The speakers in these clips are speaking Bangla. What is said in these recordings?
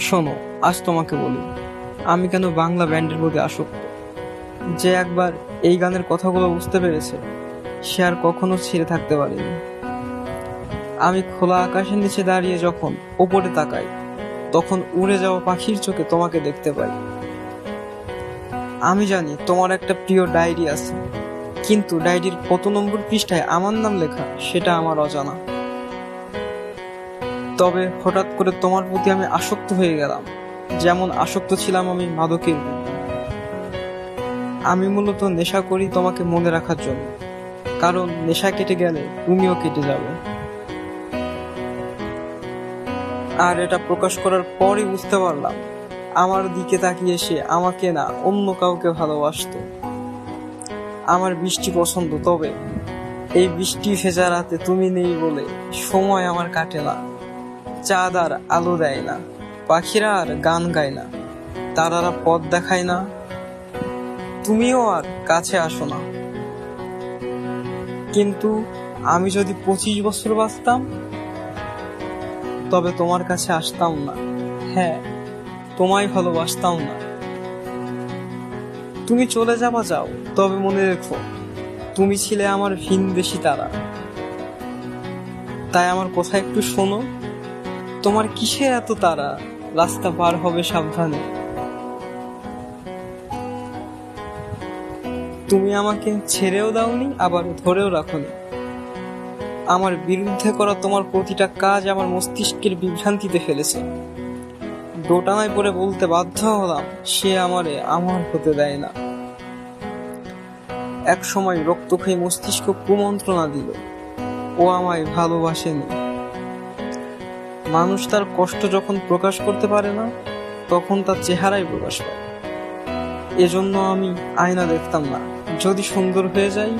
শোনো, আজ তোমাকে বলি আমি কেন বাংলা ব্যান্ডের প্রতি আসক্ত। যে একবার এই গানের কথাগুলো বুঝতে পেরেছে সে আর কখনো ছেড়ে থাকতে পারেনি। আমি খোলা আকাশের নিচে দাঁড়িয়ে যখন ওপরে তাকাই তখন উড়ে যাওয়া পাখির চোখে তোমাকে দেখতে পাই। আমি জানি তোমার একটা প্রিয় ডায়েরি আছে, কিন্তু ডায়েরির কত নম্বর পৃষ্ঠায় আমার নাম লেখা সেটা আমার অজানা। তবে হঠাৎ করে তোমার প্রতি আমি আসক্ত হয়ে গেলাম, যেমন আসক্ত ছিলাম আমি মাদকের প্রতি। আমি মূলত নেশা করি তোমাকে মনে রাখার জন্য, কারণ নেশা কেটে গেলে তুমিও কেটে যাবে। আর এটা প্রকাশ করার পরই বুঝতে পারলাম আমার দিকে তাকিয়ে সে আমাকে না অন্য কাউকে ভালোবাসতো। আমার বৃষ্টি পছন্দ, তবে এই বৃষ্টি ভেজা রাতে তুমি নেই বলে সময় আমার কাটে না। চাঁদ আর আলো দেয় না, পাখিরা আর গান গায় না, তারারা পথ দেখায় না, তুমিও আর কাছে আসো না। কিন্তু আমি যদি 25 বছর বাঁচতাম তবে তোমার কাছে আসতাম না। হ্যাঁ, তোমায় ভালোবাসতাম না। তুমি চলে যাবা যাও, তবে মনে রেখো তুমি ছিলে আমার ভিনদেশী তারা। তাই আমার কথা একটু শোনো। তোমার কিসে এত তারা, রাস্তা পার হবে সাবধানে। তুমি আমাকে ছেড়েও দাওনি, আবার ধরেও রাখোনি। আমার বিরুদ্ধে করা তোমার প্রতিটা কাজ আমার মস্তিষ্কের বিভ্রান্তিতে ফেলেছে। দোটানায় পড়ে বলতে বাধ্য হলাম সে আমারে আমার হতে দেয় না। এক সময় রক্তক্ষয়ী মস্তিষ্ক কুমন্ত্রণা দিল, ও আমায় ভালোবাসেনি। মানুষ তার কষ্ট যখন প্রকাশ করতে পারে না তখন তার চেহারাই প্রকাশ পায়। এজন্য আমি আয়না দেখতাম না, যদি সুন্দর হয়ে যাই।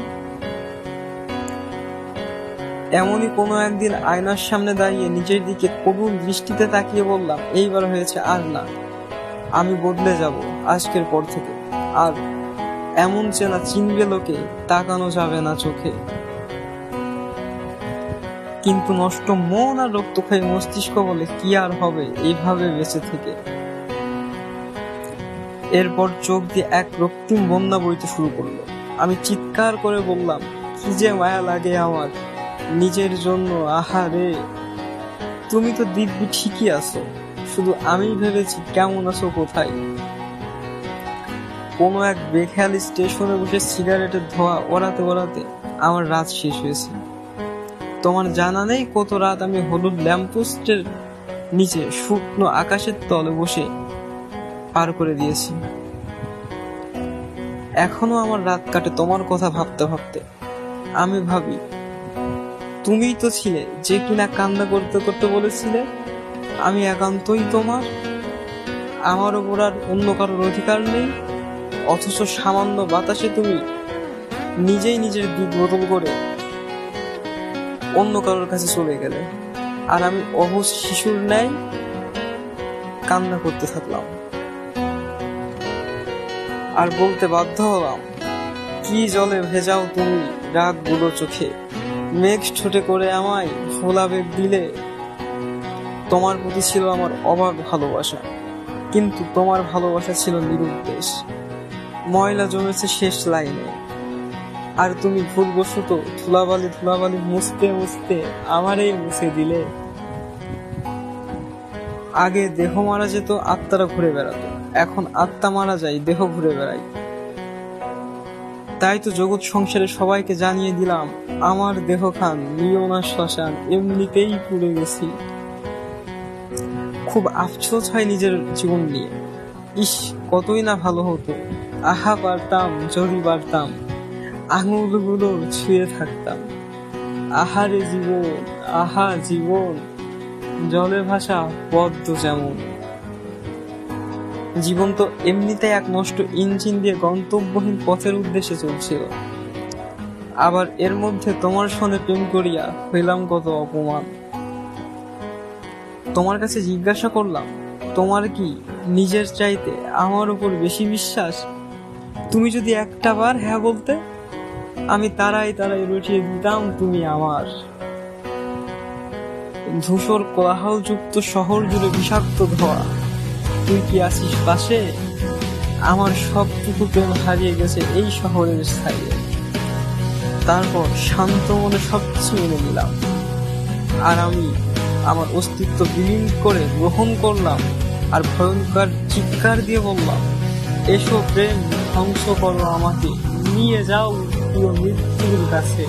এমনই কোনো একদিন আয়নার সামনে দাঁড়িয়ে নিজের দিকে করুণ দৃষ্টিতে তাকিয়ে বললাম, এইবার হয়েছে, আর না, আমি বদলে যাব আজকের পর থেকে। আর এমন চেনা চিনবে লোকে, তাকানো যাবে না চোখে। কিন্তু নষ্ট মন আর রক্তক্ষয়ী মস্তিষ্ক বলে কি আর হবে এইভাবে বেঁচে থেকে। এরপর চোখ দিয়ে এক রক্তিম বন্যা বইতে শুরু করলো। আমি চিৎকার করে বললাম, কি যে মায়া লাগে আমার নিজের জন্য। আহারে, তুমি তো দিব্যি ঠিকই আছো, শুধু আমি ভেবেছি কেমন আছো কোথায়। কোনো এক বেখেয়াল স্টেশনে বসে সিগারেটের ধোঁয়া ওড়াতে ওড়াতে আমার রাত শেষ হয়েছে। তোমার জানা নেই কত রাত আমি হলুদ ল্যাম্পপোস্টের নিচে শুকনো আকাশের তলে বসে পার করে দিয়েছি। এখনো আমার রাত কাটে তোমার কথা ভাবতে ভাবতে। আমি ভাবি, তুমিই তো ছিলে যে কিনা কান্না করতে করতে বলেছিলে আমি একান্তই তোমার, আমার ওপর আর অন্য কারোর অধিকার নেই। অথচ সামান্য বাতাসে তুমি নিজেই নিজের দিক বদল করে অন্য কারোর কাছে চলে গেলে, আর আমি অবুঝ শিশুর ন্যায় কান্না করতে থাকলাম। আর বলতে বাধ্য হলাম, কি জলে ভেজাও তুমি রাগগুলো চোখে, মেঘ ঠোঁটে করে আমায় ভোলা বেগ দিলে। তোমার প্রতি ছিল আমার অবাক ভালোবাসা, কিন্তু তোমার ভালোবাসা ছিল নিরুদ্দেশ। ময়লা জমেছে শেষ লাইনে, আর তুমি ভুলবশত ধুলাবালি মুছতে মুছতে আমারই মুছে দিলে। আগে দেহ মারা যেত, আত্মারা ঘুরে বেড়াতো, এখন আত্মা মারা যায়, দেহ ঘুরে বেড়াই। তাই তো জগৎ সংসারে সবাইকে জানিয়ে দিলাম, আমার দেহ খান নিও না শ্মশান, এমনিতেই পুড়ে গেছি। খুব আফসোস হয় নিজের জীবন নিয়ে। ইস, কতই না ভালো হতো, আহা পারতাম, যদি পারতাম আঙুলগুলো ছুঁয়ে থাকতাম। আহারে জীবন, আহা জীবন, জলে ভাসা পদ্ম যেমন। জীবন তো এমনিতে এক নষ্ট ইঞ্জিন দিয়ে গন্তব্যহীন পথের উদ্দেশ্যে চলছিল, আবার এর মধ্যে তোমার সঙ্গে প্রেম করিয়া হইলাম কত অপমান। তোমার কাছে জিজ্ঞাসা করলাম, তোমার কি নিজের চাইতে আমার উপর বেশি বিশ্বাস? তুমি যদি একটা বার হ্যাঁ বলতে, আমি তারাই রটিয়ে দিতাম তুমি আমার। ধূসর কোলাহলযুক্ত শহর জুড়ে বিষাক্ত ধোঁয়া, তুই কি আছিস পাশে? আমার সবটুকু প্রেম হারিয়ে গেছে এই শহরের ছাইয়ে। তারপর শান্ত মনে সবকিছু মেনে নিলাম, আর আমি আমার অস্তিত্ব বিলীন করে গ্রহণ করলাম, আর ভয়ঙ্কর চিৎকার দিয়ে বললাম, এসো প্রেম, ধ্বংস করো আমাকে, নিয়ে যাও প্রিয় মৃত্যুর কাছে।